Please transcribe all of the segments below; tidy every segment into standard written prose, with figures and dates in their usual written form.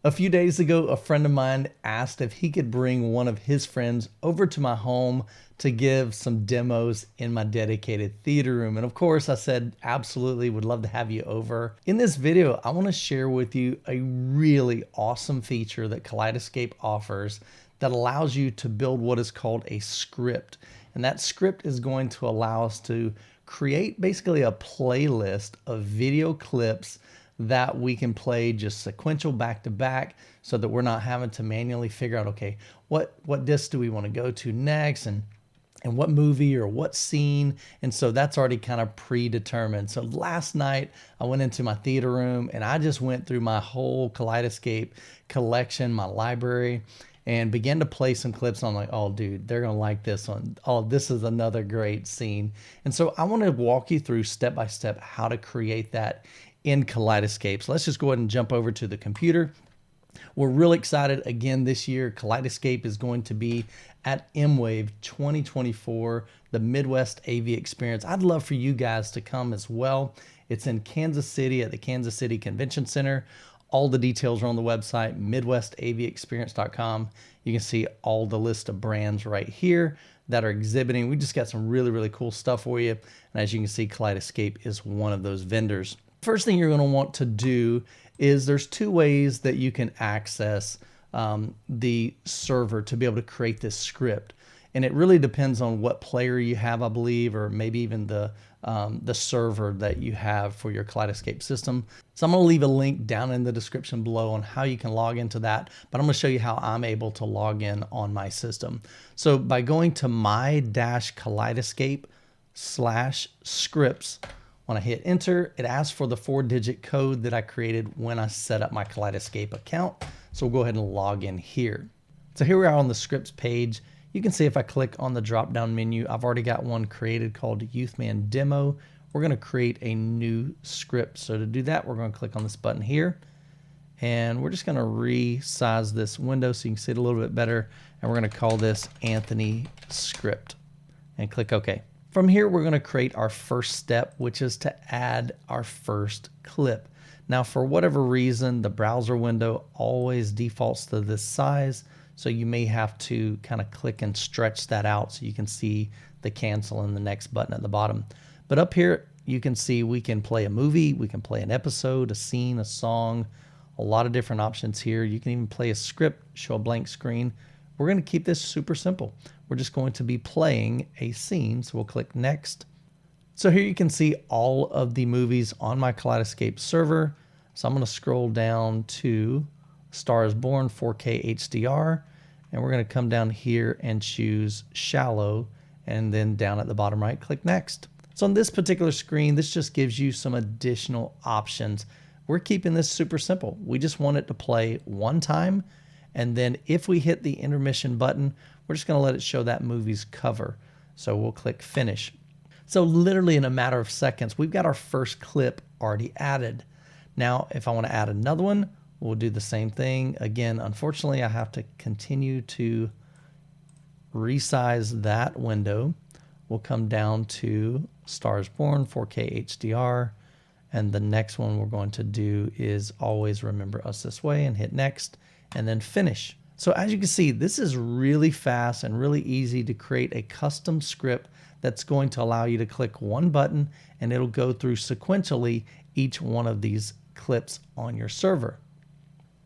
A few days ago, a friend of mine asked if he could bring one of his friends over to my home to give some demos in my dedicated theater room. And of course, I said, absolutely, would love to have you over. In this video, I want to share with you a really awesome feature that Kaleidescape offers that allows you to build what is called a script. And that script is going to allow us to create basically a playlist of video clips that we can play just sequential back to back so that we're not having to manually figure out, okay, what disc do we want to go to next and what movie or what scene. And so that's already kind of predetermined. So last night I went into my theater room and I just went through my whole Kaleidescape collection, my library, and began to play some clips. I'm like, oh dude, they're gonna like this one. Oh, this is another great scene. And so I want to walk you through step by step how to create that in Kaleidescape. So let's just go ahead and jump over to the computer. We're really excited again this year. Kaleidescape is going to be at Mwave 2024, the Midwest AV Experience. I'd love for you guys to come as well. It's in Kansas City at the Kansas City Convention Center. All the details are on the website, midwestavexperience.com. You can see all the list of brands right here that are exhibiting. We just got some really, really cool stuff for you. And as you can see, Kaleidescape is one of those vendors. First thing you're going to want to do is there's two ways that you can access the server to be able to create this script. And it really depends on what player you have, I believe, or maybe even the server that you have for your Kaleidescape system. So I'm going to leave a link down in the description below on how you can log into that, but I'm going to show you how I'm able to log in on my system. So by going to my-kaleidescape/scripts, when I hit enter, it asks for the 4-digit code that I created when I set up my Kaleidescape account. So we'll go ahead and log in here. So here we are on the scripts page. You can see if I click on the drop-down menu, I've already got one created called Youthman Demo. We're going to create a new script. So to do that, we're going to click on this button here. And we're just going to resize this window so you can see it a little bit better. And we're going to call this Anthony Script. And click OK. From here, we're going to create our first step, which is to add our first clip. Now, for whatever reason, the browser window always defaults to this size. So you may have to kind of click and stretch that out so you can see the cancel and the next button at the bottom. But up here, you can see we can play a movie, we can play an episode, a scene, a song, a lot of different options here. You can even play a script, show a blank screen. We're going to keep this super simple. We're just going to be playing a scene. So we'll click next. So here you can see all of the movies on my Kaleidescape server. So I'm going to scroll down to Star is Born 4K HDR. And we're going to come down here and choose Shallow. And then down at the bottom right, click next. So on this particular screen, this just gives you some additional options. We're keeping this super simple. We just want it to play one time. And then if we hit the intermission button, we're just going to let it show that movie's cover. So we'll click finish. So literally in a matter of seconds, we've got our first clip already added. Now, if I want to add another one, we'll do the same thing. Again, unfortunately, I have to continue to resize that window. We'll come down to Star is Born 4K HDR. And the next one we're going to do is Always Remember Us This Way and hit next and then finish. So as you can see, this is really fast and really easy to create a custom script that's going to allow you to click one button and it'll go through sequentially each one of these clips on your server.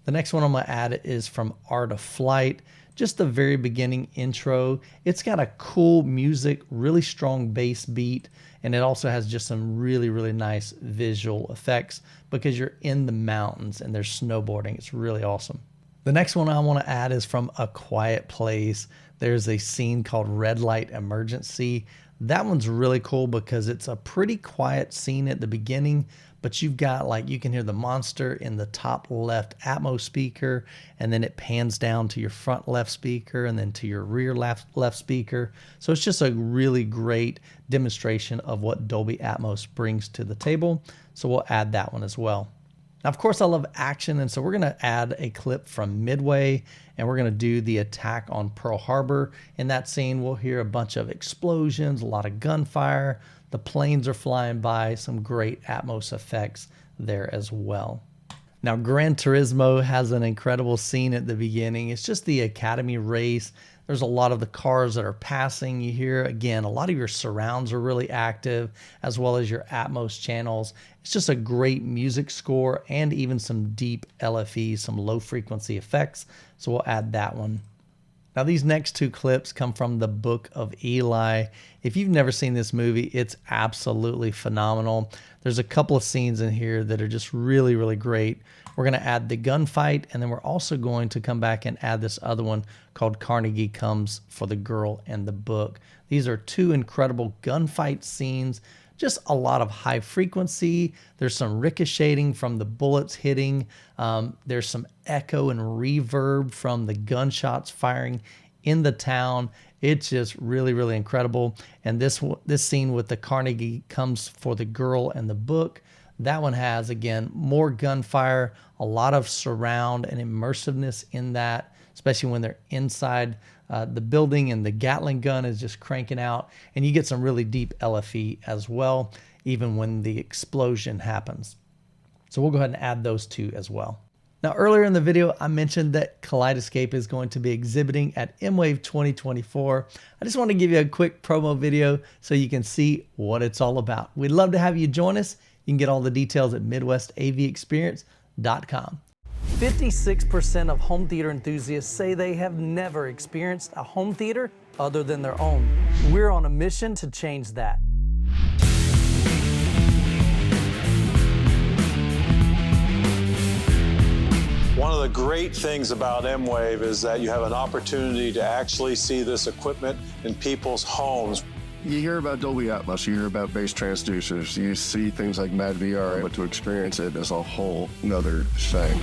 The next one I'm going to add is from Art of Flight, just the very beginning intro. It's got a cool music, really strong bass beat, and it also has just some really, really nice visual effects because you're in the mountains and there's snowboarding. It's really awesome. The next one I want to add is from A Quiet Place. There's a scene called Red Light Emergency. That one's really cool because it's a pretty quiet scene at the beginning, but you've got like, you can hear the monster in the top left Atmos speaker, and then it pans down to your front left speaker and then to your rear left speaker. So it's just a really great demonstration of what Dolby Atmos brings to the table. So we'll add that one as well. Now, of course, I love action, and so we're going to add a clip from Midway, and we're going to do the attack on Pearl Harbor. In that scene, we'll hear a bunch of explosions, a lot of gunfire, the planes are flying by, some great Atmos effects there as well. Now, Gran Turismo has an incredible scene at the beginning. It's just the Academy race. There's a lot of the cars that are passing. You hear, again, a lot of your surrounds are really active, as well as your Atmos channels. It's just a great music score and even some deep LFE, some low frequency effects. So we'll add that one. Now, these next two clips come from the Book of Eli. If you've never seen this movie, it's absolutely phenomenal. There's a couple of scenes in here that are just really, really great. We're going to add the gunfight, and then we're also going to come back and add this other one called Carnegie Comes for the Girl and the Book. These are two incredible gunfight scenes. Just a lot of high frequency. There's some ricocheting from the bullets hitting. There's some echo and reverb from the gunshots firing in the town. It's just really, really incredible. And this scene with the Carnegie Comes for the Girl and the Book, that one has, again, more gunfire, a lot of surround and immersiveness in that, especially when they're inside the building and the Gatling gun is just cranking out, and you get some really deep LFE as well, even when the explosion happens. So we'll go ahead and add those two as well. Now, earlier in the video, I mentioned that Kaleidescape is going to be exhibiting at Mwave 2024. I just want to give you a quick promo video so you can see what it's all about. We'd love to have you join us. You can get all the details at MidwestAVExperience.com. 56% of home theater enthusiasts say they have never experienced a home theater other than their own. We're on a mission to change that. One of the great things about Mwave is that you have an opportunity to actually see this equipment in people's homes. You hear about Dolby Atmos, you hear about bass transducers, you see things like Mad VR, but to experience it is a whole nother thing.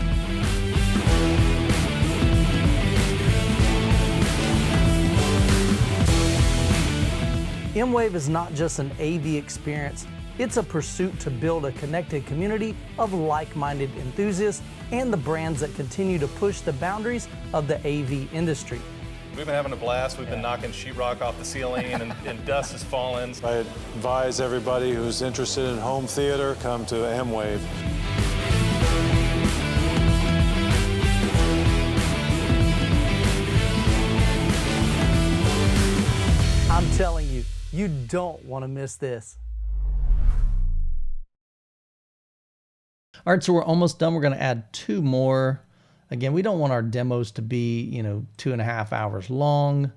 Mwave is not just an AV experience, it's a pursuit to build a connected community of like-minded enthusiasts and the brands that continue to push the boundaries of the AV industry. We've been having a blast. We've been knocking sheetrock off the ceiling and dust has fallen. I advise everybody who's interested in home theater, come to Mwave. I'm telling you, you don't want to miss this. All right, so we're almost done. We're going to add two more. Again, we don't want our demos to be, 2.5 hours long.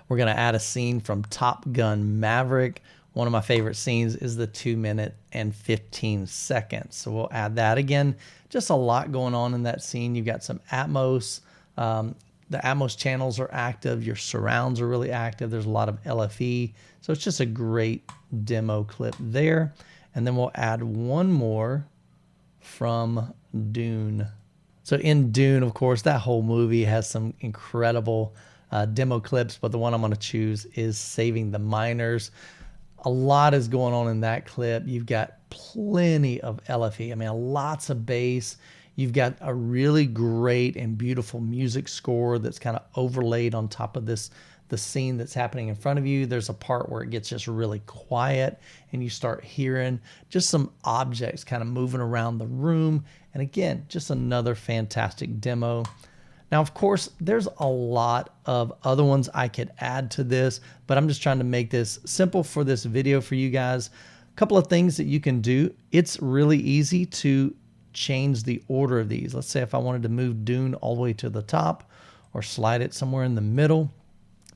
We're going to add a scene from Top Gun Maverick. One of my favorite scenes is the 2 minute and 15 seconds. So we'll add that again. Just a lot going on in that scene. You've got some Atmos. The Atmos channels are active. Your surrounds are really active. There's a lot of LFE. So it's just a great demo clip there. And then we'll add one more from Dune. So in Dune, of course, that whole movie has some incredible demo clips, but the one I'm going to choose is Saving the Miners. A lot is going on in that clip. You've got plenty of LFE. I mean, lots of bass. You've got a really great and beautiful music score that's kind of overlaid on top of the scene that's happening in front of you. There's a part where it gets just really quiet and you start hearing just some objects kind of moving around the room. And again, just another fantastic demo. Now, of course, there's a lot of other ones I could add to this, but I'm just trying to make this simple for this video for you guys. A couple of things that you can do. It's really easy to change the order of these. Let's say if I wanted to move Dune all the way to the top or slide it somewhere in the middle,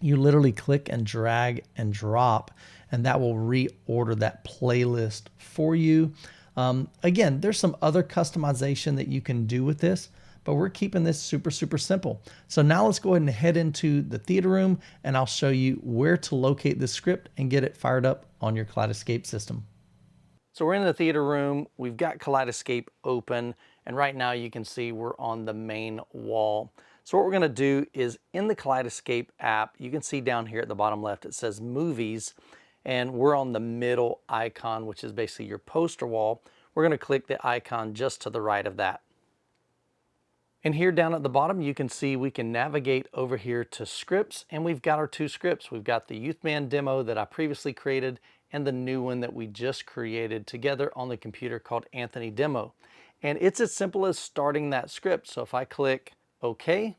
you literally click and drag and drop, and that will reorder that playlist for you. Again, there's some other customization that you can do with this, but we're keeping this super, super simple. So now let's go ahead and head into the theater room, and I'll show you where to locate this script and get it fired up on your Kaleidescape system. So we're in the theater room. We've got Kaleidescape open, and right now you can see we're on the main wall. So what we're going to do is in the Kaleidescape app, you can see down here at the bottom left, it says Movies, and we're on the middle icon, which is basically your poster wall. We're going to click the icon just to the right of that. And here down at the bottom, you can see we can navigate over here to scripts, and we've got our two scripts. We've got the Youthman demo that I previously created and the new one that we just created together on the computer called Anthony Demo. And it's as simple as starting that script. So if I click OK,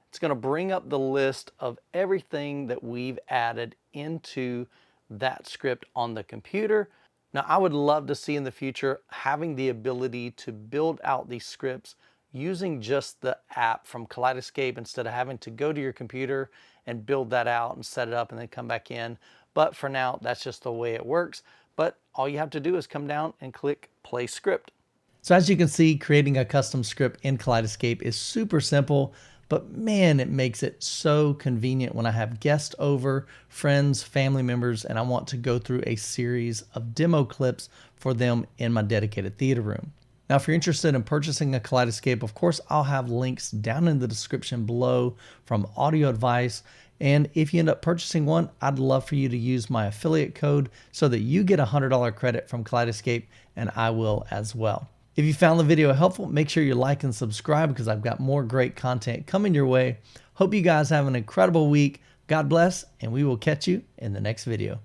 it's going to bring up the list of everything that we've added into that script on the computer. Now, I would love to see in the future having the ability to build out these scripts using just the app from Kaleidescape instead of having to go to your computer and build that out and set it up and then come back in. But for now, that's just the way it works. But all you have to do is come down and click Play Script. So as you can see, creating a custom script in Kaleidescape is super simple, but man, it makes it so convenient when I have guests over, friends, family members, and I want to go through a series of demo clips for them in my dedicated theater room. Now, if you're interested in purchasing a Kaleidescape, of course, I'll have links down in the description below from audio advice. And if you end up purchasing one, I'd love for you to use my affiliate code so that you get a $100 credit from Kaleidescape, and I will as well. If you found the video helpful, make sure you like and subscribe because I've got more great content coming your way. Hope you guys have an incredible week. God bless, and we will catch you in the next video.